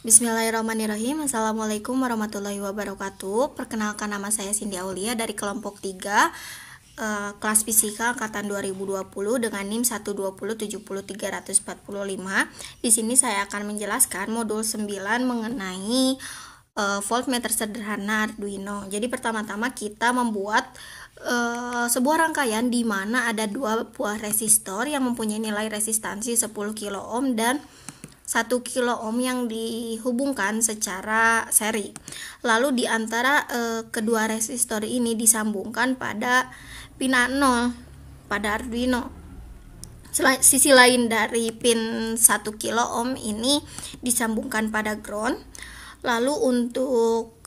Bismillahirrahmanirrahim. Assalamualaikum warahmatullahi wabarakatuh. Perkenalkan, nama saya Cindy Aulia dari kelompok 3 kelas fisika angkatan 2020 dengan NIM 120700345. Di sini saya akan menjelaskan modul 9 mengenai voltmeter sederhana Arduino. Jadi pertama-tama kita membuat sebuah rangkaian di mana ada dua buah resistor yang mempunyai nilai resistansi 10 kilo ohm dan 1 kilo ohm yang dihubungkan secara seri. Lalu di antara kedua resistor ini disambungkan pada pin 0 pada Arduino. Sisi lain dari pin 1 kilo ohm ini disambungkan pada ground. Lalu untuk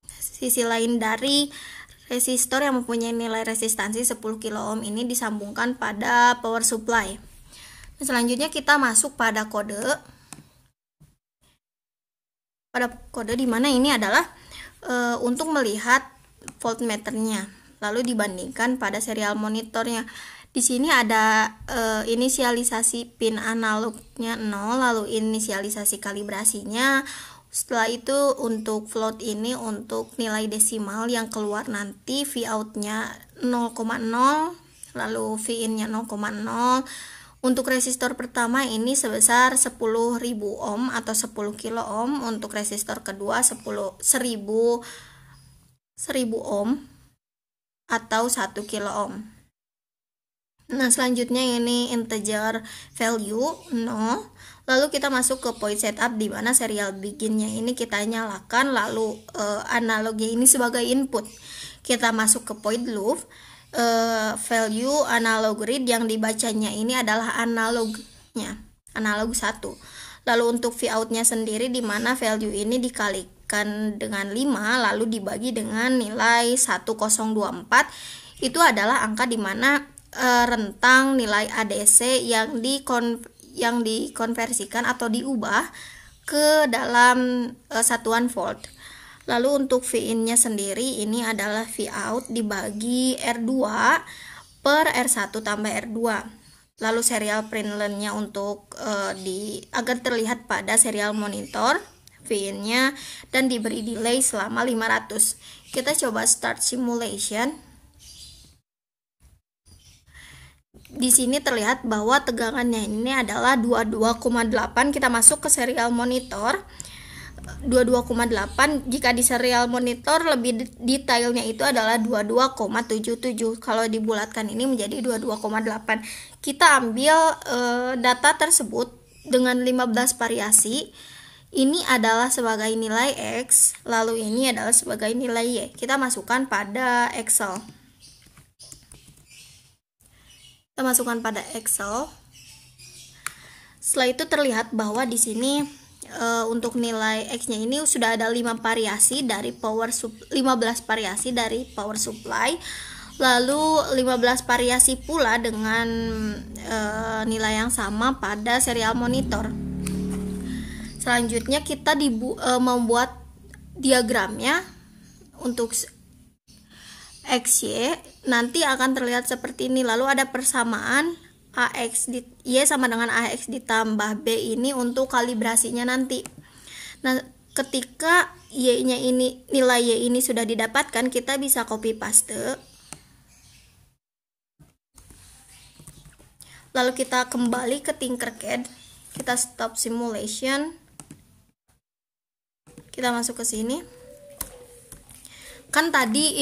sisi lain dari resistor yang mempunyai nilai resistansi 10 kilo ohm ini disambungkan pada power supply. Selanjutnya kita masuk pada kode. Pada kode di mana ini adalah untuk melihat voltmeternya, lalu dibandingkan pada serial monitornya. Di sini ada inisialisasi pin analognya 0, lalu inisialisasi kalibrasinya. Setelah itu untuk float ini untuk nilai desimal yang keluar nanti Vout-nya 0,0, lalu Vin-nya 0,0. Untuk resistor pertama ini sebesar 10.000 ohm atau 10 kilo ohm. Untuk resistor kedua 1000 ohm atau 1 kilo ohm. Nah, selanjutnya ini integer value 0. Lalu kita masuk ke point setup di mana serial beginnya ini kita nyalakan, lalu analognya ini sebagai input. Kita masuk ke point loop. Value analog read yang dibacanya ini adalah analognya, analog 1. Lalu untuk Vout-nya sendiri di mana value ini dikalikan dengan 5 lalu dibagi dengan nilai 1024, itu adalah angka di mana rentang nilai ADC yang dikonversikan atau diubah ke dalam satuan volt. Lalu untuk Vin-nya sendiri ini adalah Vout dibagi R2 per R1 tambah R2. Lalu serial print line-nya untuk agar terlihat pada serial monitor Vin-nya dan diberi delay selama 500. Kita coba start simulation. Di sini terlihat bahwa tegangannya ini adalah 22,8. Kita masuk ke serial monitor. 22,8. Jika di serial monitor lebih detailnya itu adalah 22,77. Kalau dibulatkan ini menjadi 22,8. Kita ambil data tersebut dengan 15 variasi. Ini adalah sebagai nilai X, lalu ini adalah sebagai nilai Y. Kita masukkan pada Excel. Kita masukkan pada Excel. Setelah itu terlihat bahwa di sini untuk nilai X-nya ini sudah ada 15 variasi dari power supply, lalu 15 variasi pula dengan nilai yang sama pada serial monitor. Selanjutnya kita membuat diagramnya untuk XY, nanti akan terlihat seperti ini. Lalu ada persamaan Y sama dengan AX ditambah B ini untuk kalibrasinya nanti. Nah, ketika Y-nya ini, nilai Y ini sudah didapatkan, kita bisa copy paste. Lalu kita kembali ke Tinkercad. Kita stop simulation. Kita masuk ke sini. Kan tadi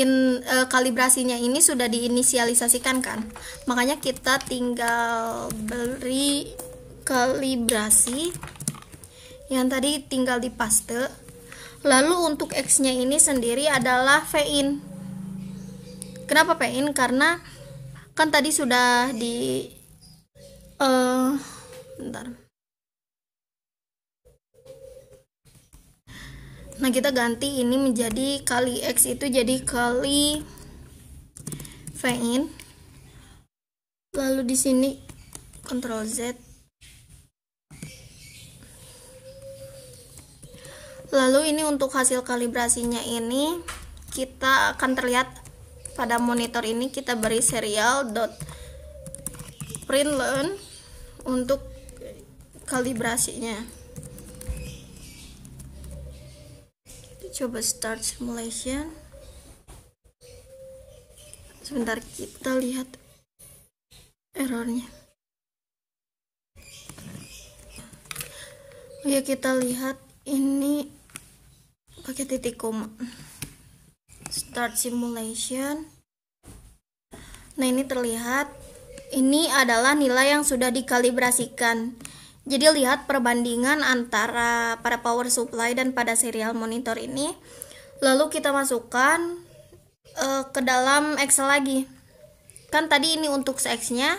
kalibrasinya ini sudah diinisialisasikan kan, makanya kita tinggal beri kalibrasi yang tadi tinggal dipaste. Lalu untuk X-nya ini sendiri adalah Vin. Kenapa Vin? Karena kan tadi sudah Nah, kita ganti ini menjadi kali X itu jadi kali Vin. Lalu di sini Ctrl Z. Lalu ini untuk hasil kalibrasinya ini kita akan terlihat pada monitor ini. Kita beri serial.println untuk kalibrasinya. Coba start simulation. Sebentar kita lihat errornya. Ya, kita lihat ini pakai titik koma. Start simulation. Nah, ini terlihat ini adalah nilai yang sudah dikalibrasikan. Jadi lihat perbandingan antara pada power supply dan pada serial monitor ini. Lalu kita masukkan ke dalam Excel lagi. Kan tadi ini untuk X-nya,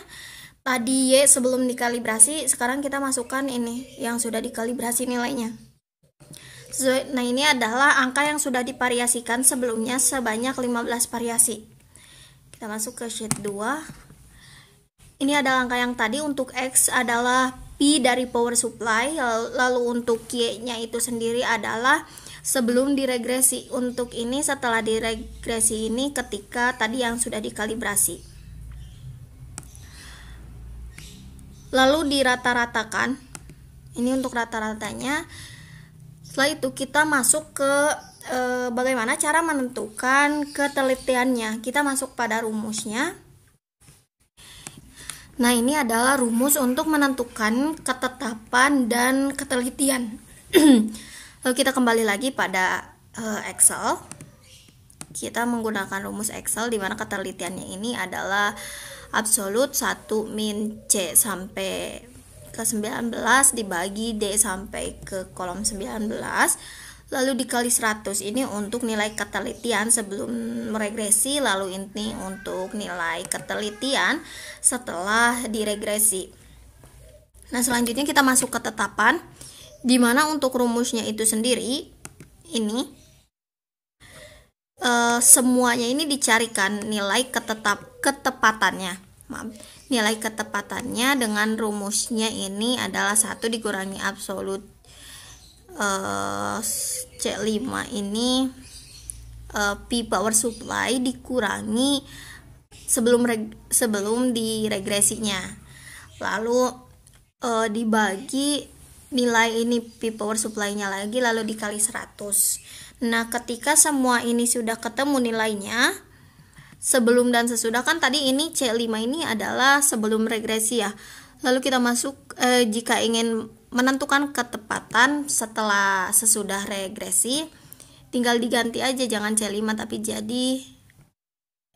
tadi Y sebelum dikalibrasi, sekarang kita masukkan ini yang sudah dikalibrasi nilainya. Nah, ini adalah angka yang sudah divariasikan sebelumnya sebanyak 15 variasi. Kita masuk ke sheet 2. Ini adalah angka yang tadi. Untuk X adalah P dari power supply, lalu untuk Y-nya itu sendiri adalah sebelum diregresi. Untuk ini setelah diregresi ini ketika tadi yang sudah dikalibrasi. Lalu dirata-ratakan. Ini untuk rata-ratanya. Setelah itu kita masuk ke bagaimana cara menentukan ketelitiannya. Kita masuk pada rumusnya. Nah, ini adalah rumus untuk menentukan ketetapan dan ketelitian. Lalu kita kembali lagi pada Excel. Kita menggunakan rumus Excel di mana ketelitiannya ini adalah absolut 1 min C sampai ke 19 dibagi D sampai ke kolom 19 lalu dikali 100. Ini untuk nilai ketelitian sebelum meregresi, lalu ini untuk nilai ketelitian setelah diregresi. Nah, selanjutnya kita masuk ke ketetapan, di mana untuk rumusnya itu sendiri ini semuanya ini dicarikan nilai ketepatannya. Nilai ketepatannya dengan rumusnya ini adalah 1 dikurangi absolut C5 ini P power supply dikurangi sebelum diregresinya, lalu dibagi nilai ini P power supply-nya lagi lalu dikali 100. Nah, ketika semua ini sudah ketemu nilainya sebelum dan sesudah, kan tadi ini C5 ini adalah sebelum regresi ya. Lalu kita masuk jika ingin menentukan ketepatan sesudah regresi, tinggal diganti aja, jangan C5 tapi jadi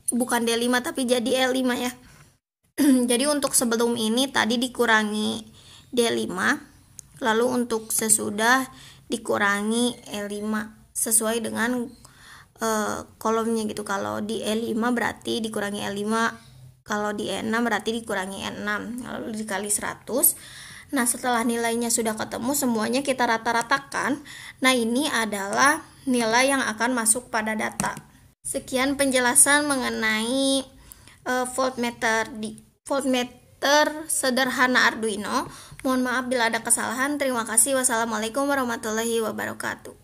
bukan D5 tapi jadi E5 ya. Jadi untuk sebelum ini tadi dikurangi D5, lalu untuk sesudah dikurangi E5 sesuai dengan kolomnya gitu. Kalau di E5 berarti dikurangi E5, kalau di E6 berarti dikurangi E6, lalu dikali 100. Nah, setelah nilainya sudah ketemu semuanya kita rata-ratakan. Nah, ini adalah nilai yang akan masuk pada data. Sekian penjelasan mengenai voltmeter sederhana Arduino. Mohon maaf bila ada kesalahan. Terima kasih. Wassalamualaikum warahmatullahi wabarakatuh.